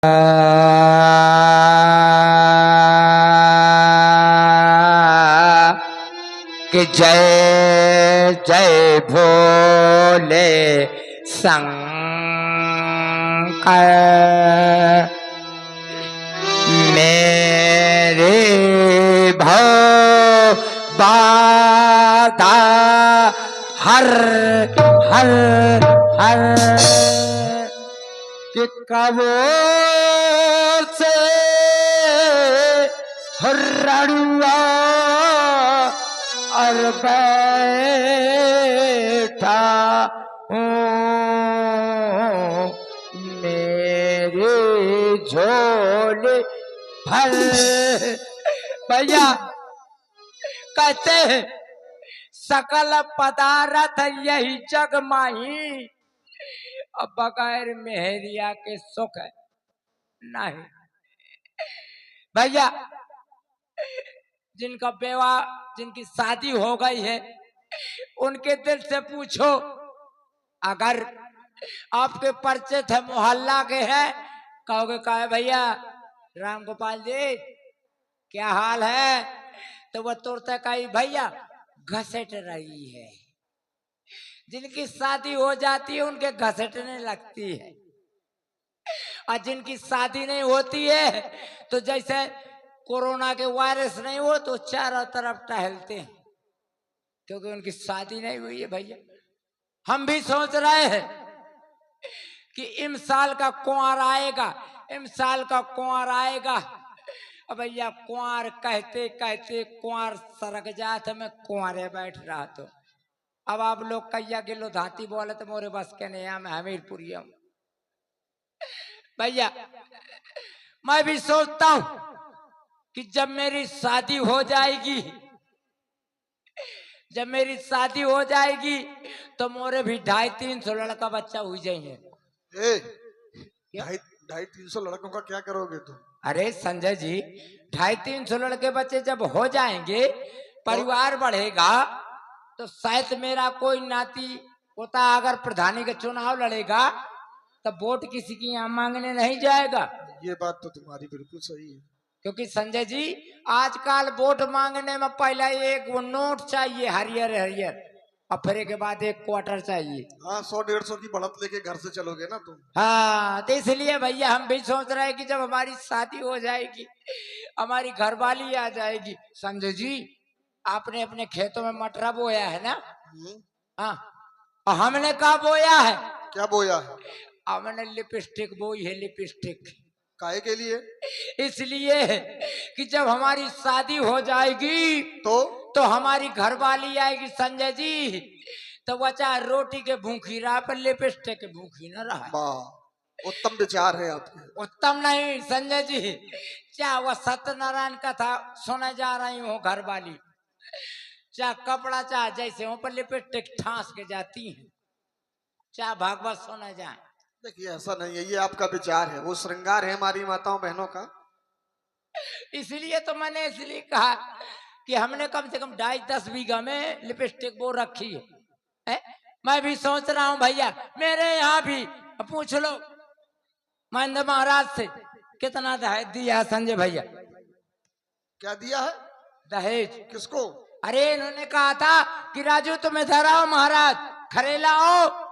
कि जय जय भोले शंकर मेरे भव बाधा हर हर हर कि कबो से रड़ुआ और बैठा हूँ मेरे झोले भर। भैया कहते हैं सकल पदार्थ यही जग माही, अब बगैर मेहरिया के सुख नहीं। भैया जिनका विवाह जिनकी शादी हो गई है उनके दिल से पूछो, अगर आपके परिचित है मोहल्ला के हैं, कहोगे का है भैया राम गोपाल जी क्या हाल है, तो वह तुरंत कही भैया घसेट रही है। जिनकी शादी हो जाती है उनके घसेटने लगती है, और जिनकी शादी नहीं होती है तो जैसे कोरोना के वायरस नहीं हो तो चारों तरफ टहलते हैं, क्योंकि उनकी शादी नहीं हुई है। भैया हम भी सोच रहे हैं कि इम साल का कुंवर आएगा, इम साल का कुंवर आएगा। अब भैया कुंवर कहते कहते कुंवर सरक जाते, मैं कुंवरे बैठ रहा तो अब आप लोग कैया किलो धाती बोले तो मोरे बस के नहीं, मैं हमीरपुरी हूं। भैया मैं भी सोचता हूं कि जब मेरी शादी हो जाएगी, जब मेरी शादी हो जाएगी तो मोरे भी 250-300 लड़का बच्चा हुई जाएंगे। 250-300 लड़कों का क्या करोगे तुम? अरे संजय जी 250-300 लड़के बच्चे जब हो जाएंगे, परिवार बढ़ेगा, तो शायद मेरा कोई नाती पोता अगर प्रधानी का चुनाव लड़ेगा तब वोट किसी की यहाँ मांगने नहीं जाएगा। ये बात तो तुम्हारी बिल्कुल सही है, क्योंकि संजय जी आजकल वोट मांगने में पहले एक वो नोट चाहिए हरियर हरियर, और फिर के बाद एक क्वार्टर चाहिए। हाँ 100-150 की बढ़त लेके घर से चलोगे ना तुम। हाँ तो इसलिए भैया हम भी सोच रहे हैं कि जब हमारी शादी हो जाएगी, हमारी घरवाली आ जाएगी। संजय जी आपने अपने खेतों में मटरा बोया है ना? हाँ, और हमने कहा बोया है? क्या बोया है? हमने लिपस्टिक बोई है, लिपस्टिक। काहे के लिए? इसलिए कि जब हमारी शादी हो जाएगी तो हमारी घरवाली आएगी संजय जी, तो वह चाहे रोटी के भूखी रहा पर लिपस्टिक के भूखी न रहा। उत्तम विचार है आपके। उत्तम नहीं संजय जी, क्या वह सत्यनारायण कथा सुने जा रही हूँ घरवाली, चाहे कपड़ा चाहे जैसे हो पर लिपस्टिक ठांस के जाती है, चाहे भागवत सुना जाए। देखिए ऐसा नहीं है, ये आपका विचार है, वो श्रृंगार है हमारी माताओं बहनों का। इसलिए तो मैंने इसलिए कहा कि हमने कम से कम 2.5-10 बीघा में लिपस्टिक बो रखी है। मैं भी सोच रहा हूँ भैया मेरे यहाँ भी पूछ लो महेंद्र महाराज से कितना दहेज दिया संजय भैया। क्या दिया है? दहेज। किसको? अरे इन्होंने कहा था कि राजू तुम इधर आओ महाराज खरेला आओ।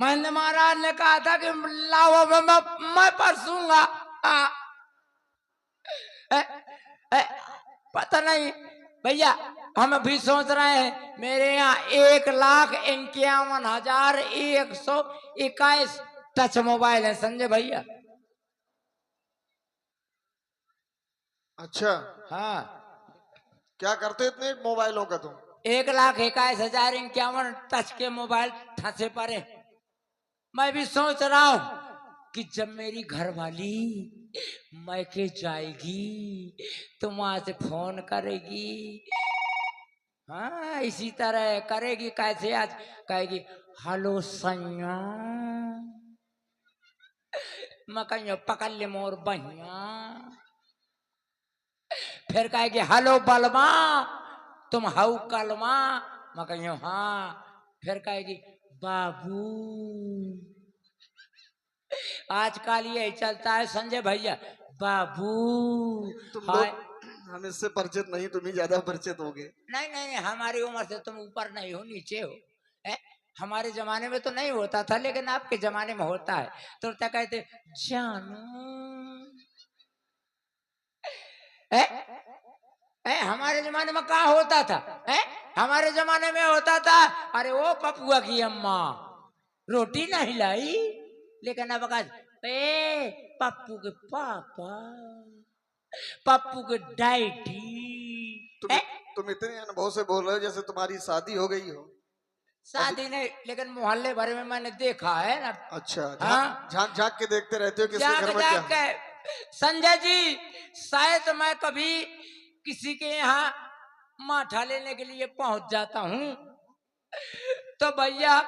महेंद्र महाराज ने कहा था कि लाओ मैं परसूंगा। पता नहीं भैया हम भी सोच रहे हैं, मेरे यहाँ 1,51,121 टच मोबाइल है संजय भैया। अच्छा हाँ, क्या करते इतने मोबाइलों का तुम? 1,21,51 टच के मोबाइल ठसे पड़े। मैं भी सोच रहा हूं कि जब मेरी घरवाली मैके जाएगी तो वहां से फोन करेगी। हाँ इसी तरह करेगी, कैसे आज कहेगी हेलो सैया, मैं कहीं पकड़ ले मोर बहिया। फिर कहेगी हेलो बलमा तुम हाउ कलमा, मैं कही हाँ। फिर कहेगी बाबू, आजकल यही चलता है संजय भैया। बाबू तुम हाय। लोग हम इससे परिचित नहीं, तुम ही ज्यादा परिचित होगे। नहीं नहीं नहीं, हमारी उम्र से तुम ऊपर नहीं हो, नीचे हो। है? हमारे जमाने में तो नहीं होता था, लेकिन आपके जमाने में होता है। तो क्या कहते, जानू है? हमारे जमाने में कहाँ होता था? है? हमारे जमाने में होता था, अरे वो पपुआ की अम्मा रोटी नहीं लाई, लेकिन अब कहा, पप्पू के पापा, पप्पू के डैडी। तुम तुम इतने अनुभव से बोल रहे हो जैसे तुम्हारी शादी हो गई हो। शादी नहीं, लेकिन मोहल्ले भर में मैंने देखा है ना। अच्छा, हाँ, झांक झांक के देखते रहते हो किसके जाग घर में जाग क्या। के। संजय जी, शायद मैं कभी किसी के यहाँ माठा लेने के लिए पहुंच जाता हूँ, तो भैया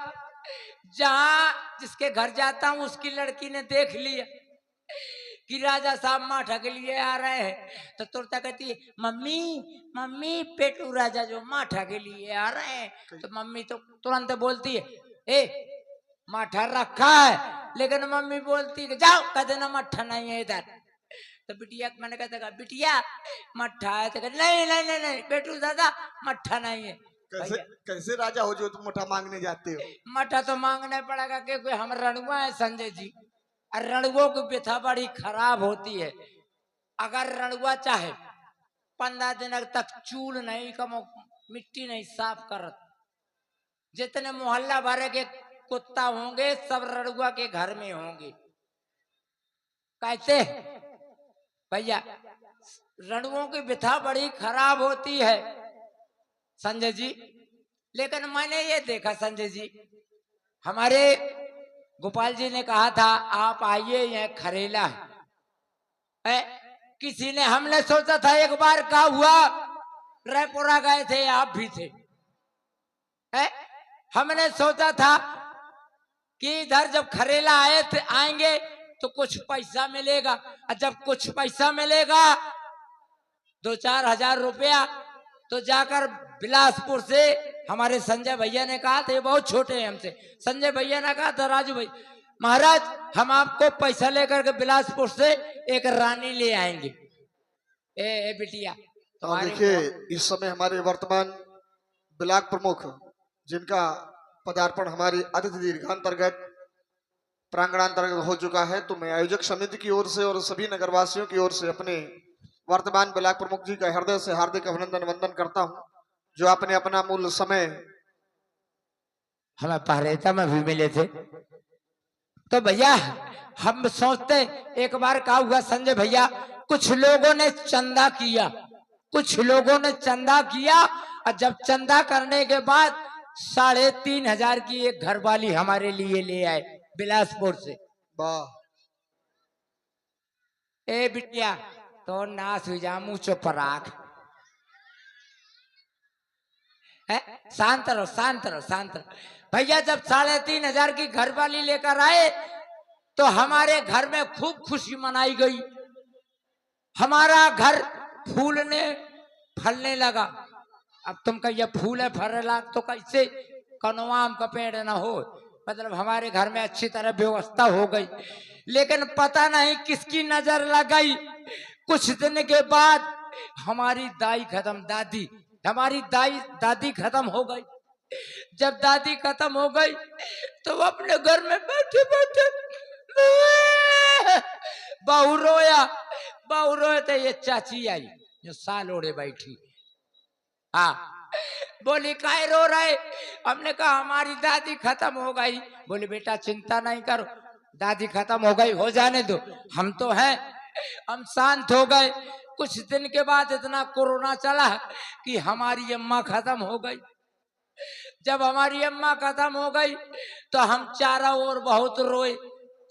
जहाँ जिसके घर जाता हूँ उसकी लड़की ने देख लिया कि राजा साहब माठा के लिए आ रहे हैं, तो तुरंत कहती है, मम्मी मम्मी पेटू राजा जो माठा के लिए आ रहे हैं। तो मम्मी तो तुरंत बोलती है, ए माठा रखा है, लेकिन मम्मी बोलती है जाओ, कह देना मट्ठा नहीं है इधर। तो बिटिया मैंने कहता, बिटिया मट्ठा है, तो नहीं नहीं नहीं नहीं पेटू दादा मट्ठा नहीं है। कैसे कैसे राजा हो जो तुम मुठा मांगने जाते हो। मट्ठा तो मांगना पड़ेगा, क्योंकि हम रणुआ है संजय जी, और रणुओं की व्यथा बड़ी खराब होती है। अगर रणुआ चाहे 15 दिन तक चूल नहीं कमो, मिट्टी नहीं साफ करत, जितने मोहल्ला भरे के कुत्ता होंगे सब रणुआ के घर में होंगे। कैसे भैया, रणुओं की व्यथा बड़ी खराब होती है संजय जी। लेकिन मैंने ये देखा संजय जी, हमारे गोपाल जी ने कहा था आप आइए, यह खरेला है। किसी ने, हमने सोचा था एक बार क्या हुआ, रायपुरा गए थे, आप भी थे। हमने सोचा था कि इधर जब खरेला आए थे आएंगे तो कुछ पैसा मिलेगा, और जब कुछ पैसा मिलेगा 2-4 हजार रुपया, तो जाकर बिलासपुर से हमारे संजय भैया ने कहा था, ये बहुत छोटे हैं हमसे, संजय भैया ने कहा था, राजू भाई महाराज हम आपको पैसा लेकर के बिलासपुर से एक रानी ले आएंगे। ए बिटिया, देखिए इस समय हमारे वर्तमान ब्लॉक प्रमुख जिनका पदार्पण हमारी अतिथि दीर्घांतर्गत प्रांगणांतर्गत हो चुका है, तो मैं आयोजक समिति की ओर से और सभी नगरवासियों की ओर से अपने वर्तमान ब्लॉक प्रमुख जी का हृदय से हार्दिक अभिनंदन वंदन करता हूं, जो आपने अपना मूल्य समय हमें पहरेता में भी मिले थे। तो भैया हम सोचते एक बार क्या हुआ संजय भैया, कुछ लोगों ने चंदा किया, कुछ लोगों ने चंदा किया, और जब चंदा करने के बाद 3,500 की एक घरवाली हमारे लिए ले आए बिलासपुर से। वाह, ए बिटिया तो नास हुई जा, मुंह चुप राख, शांत रहो शांत रहो शांत रहो। भैया जब 3,500 की घरवाली लेकर आए तो हमारे घर में खूब खुशी मनाई गई, हमारा घर फूलने फलने लगा। अब तुम कहिए फूले फरेला तो कैसे, कनवाम का पेड़ ना हो, मतलब हमारे घर में अच्छी तरह व्यवस्था हो गई। लेकिन पता नहीं किसकी नजर लग गई, कुछ दिन के बाद हमारी दाई खत्म, दादी हमारी दादी खत्म हो गई। जब दादी खत्म हो गई तो वो अपने घर में बैठे बैठे बहू रोया, बहू रोए तो ये चाची आई जो साल ओढ़े बैठी, हाँ बोली काय रो रहे। हमने कहा हमारी दादी खत्म हो गई। बोले बेटा चिंता नहीं करो, दादी खत्म हो गई, हो जाने दो, हम तो हैं। हम शांत हो गए। कुछ दिन के बाद इतना कोरोना चला कि हमारी अम्मा खत्म हो गई। जब हमारी अम्मा खत्म हो गई तो हम चारों ओर बहुत रोए,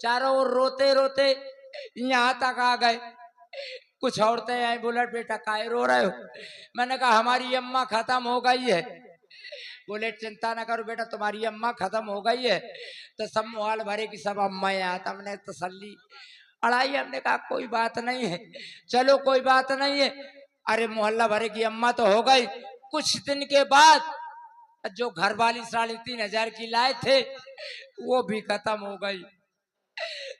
चारों ओर रोते रोते यहाँ तक आ गए। कुछ औरतें आई, बोला बेटा काहे रो रहे हो। मैंने कहा हमारी अम्मा खत्म हो गई है। बोले चिंता ना करो बेटा, तुम्हारी अम्मा खत्म हो गई है। तो सब मोहाल भरे की सब अम्मा आया, हमने तसल्ली अड़ाई। हमने कहा कोई बात नहीं है, चलो कोई बात नहीं है। अरे मोहल्ला भरे की अम्मा तो हो गई। कुछ दिन के बाद जो घरवाली 3,500 की लाए थे वो भी खत्म हो गई।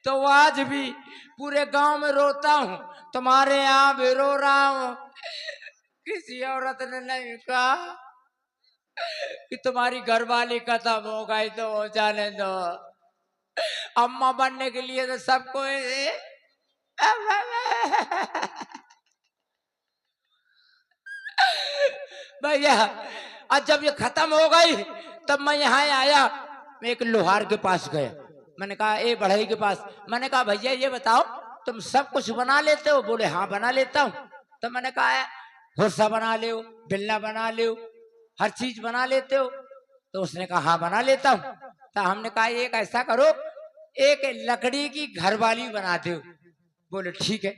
तो आज भी पूरे गांव में रोता हूँ, तुम्हारे यहाँ भी रो रहा हूँ। किसी औरत ने नहीं कहा कि तुम्हारी घरवाली खत्म हो गई तो हो जाने दो। अम्मा बनने के लिए तो सबको भैया। आज जब ये खत्म हो गई तब मैं यहाँ आया, मैं एक लोहार के पास गया। मैंने कहा ए बढ़ई के पास, मैंने कहा भैया ये बताओ तुम सब कुछ बना लेते हो? बोले हाँ बना लेता हूँ। तो मैंने कहा भुस्सा बना ले, बिल्ला बना ले, हर चीज बना लेते हो? तो उसने कहा हाँ बना लेता हूँ। तो हमने कहा एक ऐसा करो, एक लकड़ी की घरवाली बना दो। बोले ठीक है।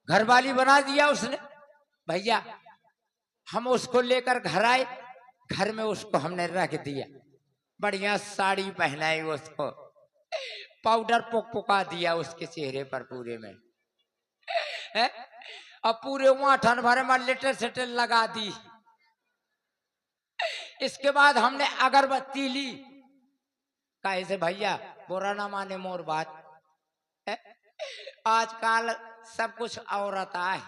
घरवाली बना दिया उसने। भैया हम उसको लेकर घर आए, घर में उसको हमने रख दिया, बढ़िया साड़ी पहनाई उसको, पाउडर पुका दिया उसके चेहरे पर पूरे में है? और पूरे वहां ठन भरे में लिटर सेटर लगा दी। इसके बाद हमने अगरबत्ती ली। कैसे भैया बुरा ना माने मोर बात है? आजकल सब कुछ औरत है,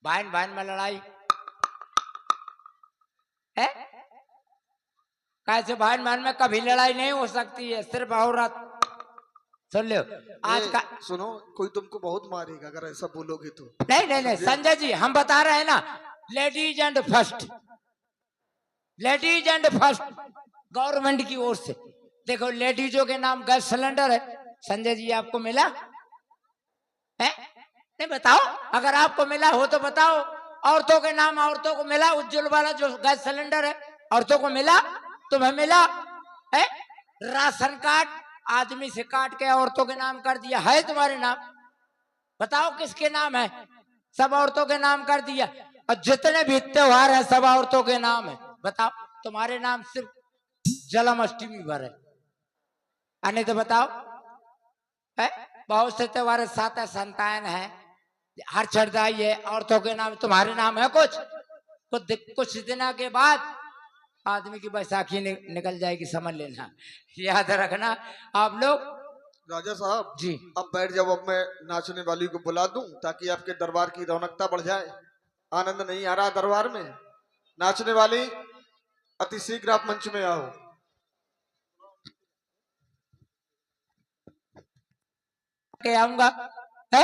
बहन बहन में लड़ाई है। कैसे बहन बहन में कभी लड़ाई नहीं हो सकती है, सिर्फ औरत। सुन लो आज का। सुनो, कोई तुमको बहुत मारेगा अगर ऐसा बोलोगे तो। नहीं नहीं नहीं संजय जी, हम बता रहे हैं ना, ladies and first, ladies and first government की ओर से। देखो लेडीजों के नाम गैस सिलेंडर है। संजय जी आपको मिला है? नहीं बताओ, अगर आपको मिला हो तो बताओ। औरतों के नाम औरतों को मिला, उज्जवल वाला जो गैस सिलेंडर है औरतों को मिला, तुम्हें मिला है? राशन कार्ड आदमी से काट के औरतों के नाम कर दिया है तुम्हारे नाम, बताओ किसके नाम है? सब औरतों के नाम कर दिया। और जितने भी त्योहार है सब औरतों के नाम है, बताओ तुम्हारे नाम सिर्फ जन्माष्टमी भर है। नहीं तो बताओ है? बहुत से त्योहार साता संतान है, हर चढ़दाई है, औरतों के नाम, तुम्हारे नाम है कुछ दिनों के बाद आदमी की बैसाखी निकल जाएगी, समझ लेना, याद रखना आप लोग। राजा साहब जी अब बैठ जाओ, अब मैं नाचने वाली को बुला दूं ताकि आपके दरबार की रौनकता बढ़ जाए। आनंद नहीं आ रहा दरबार में? नाचने वाली अति शीघ्र आप मंच में आओ। के आऊंगा है?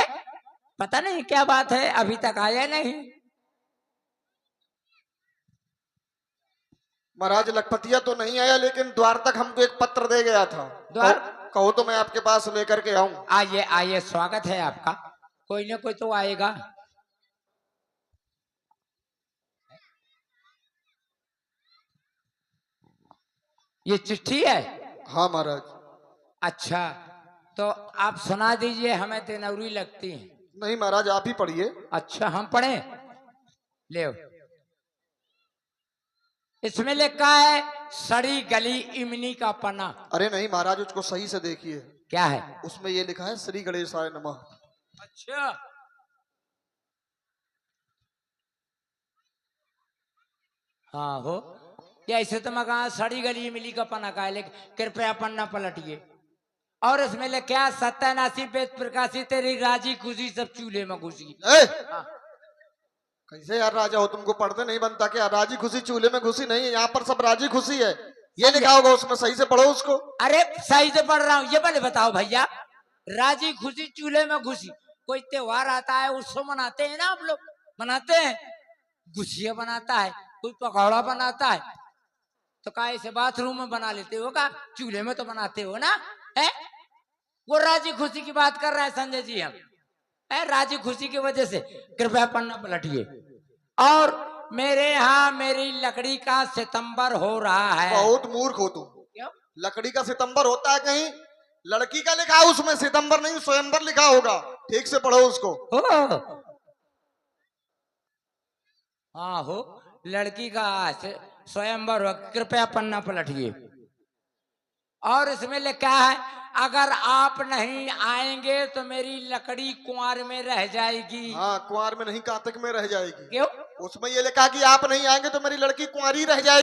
पता नहीं क्या बात है, अभी तक आया नहीं। महाराज लखपतिया तो नहीं आया, लेकिन द्वार तक हमको एक पत्र दे गया था। द्वार? कहो तो मैं आपके पास लेकर के आऊं। आइए आइए, स्वागत है आपका, कोई ना कोई तो आएगा। ये चिट्ठी है? हाँ महाराज। अच्छा तो आप सुना दीजिए, हमें तेनौरी लगती है। नहीं महाराज आप ही पढ़िए। अच्छा हम पढ़े? ले इसमें लिखा है सड़ी गली इमनी का पना। अरे नहीं महाराज, उसको सही से देखिए। क्या है उसमें ये लिखा है श्री गणेशाय नमः। अच्छा हाँ हो, या ऐसे तो मैं कहा सड़ी गली इमली का पना का है, लेकिन कृपया पन्ना पलटिए। और इसमें ले क्या सत्यानाशी वेद प्रकाशी तेरी राजी खुशी सब चूल्हे में घुसी। हाँ। कैसे यार राजा हो, तुमको पढ़ते नहीं बनता क्या? राजी खुशी चूल्हे में घुसी नहीं है, यहाँ पर सब राजी खुशी है, ये लिखा होगा उसमें, सही से पढ़ो उसको। अरे सही से पढ़ रहा हूँ, ये पहले बताओ भैया, राजी खुशी चूल्हे में घुसी, कोई त्योहार आता है उत्सव मनाते हैं ना आप लोग, मनाते हैं, गुजिया बनाता है, कोई पकौड़ा बनाता है, तो का ऐसे बाथरूम में बना लेते हो का? चूल्हे में तो बनाते हो ना है? वो राजी खुशी की बात कर रहा है संजय जी हम है, राजी खुशी की वजह से कृपया पन्ना पलटिए। और मेरे यहाँ मेरी लकड़ी का सितंबर हो रहा है। बहुत मूर्ख हो तुम। क्यों? लकड़ी का सितंबर होता है कहीं लड़की का लिखा है, उसमें सितंबर नहीं स्वयंवर लिखा होगा, ठीक से पढ़ो उसको। हाँ हो, लड़की का स्वयंवर हो, कृपया पन्ना पलटिए। और इसमें लिखा है अगर आप नहीं आएंगे तो मेरी लकड़ी कुंवार में रह जाएगी। हाँ कुंवार में नहीं, कातक में रह जाएगी। क्यों? उसमें ये लिखा कि आप नहीं आएंगे तो मेरी लड़की कुंवारी रह जाएगी।